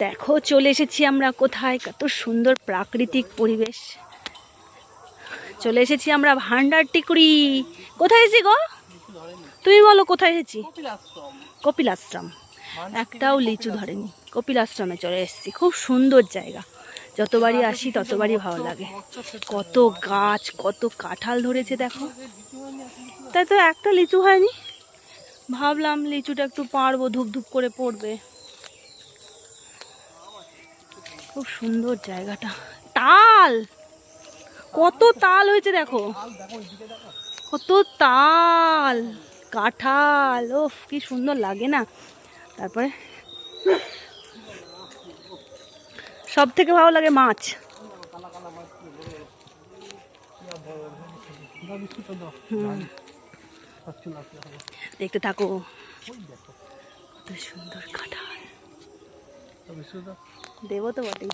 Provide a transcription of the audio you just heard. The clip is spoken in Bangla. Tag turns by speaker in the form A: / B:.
A: দেখো চলে এসেছি আমরা কোথায়, কত সুন্দর প্রাকৃতিক পরিবেশ। চলে এসেছি আমরা ভান্ডার টিকুড়ি। কোথায় এসেছি গো, তুমি বলো কোথায় এসেছি? কপিল আশ্রম। একটাও লিচু ধরেনি, কপিল আশ্রমে চলে এসেছি। খুব সুন্দর জায়গা, যতবারই আসি ততবারই ভালো লাগে। কত গাছ, কত কাঁঠাল ধরেছে দেখো। তাই তো একটা লিচু হয়নি, ভাবলাম লিচুটা একটু পারবো, ধূপ ধূপ করে পড়বে। খুব সুন্দর জায়গাটা। তাল, কত তাল হয়েছে দেখো, কত তাল, কাঁঠাল, ওফ কি সুন্দর লাগে না। তারপরে সব থেকে ভালো লাগে মাছ। দেখতে থাকো, কত সুন্দর কাঁঠাল। দেবো তো বটেই।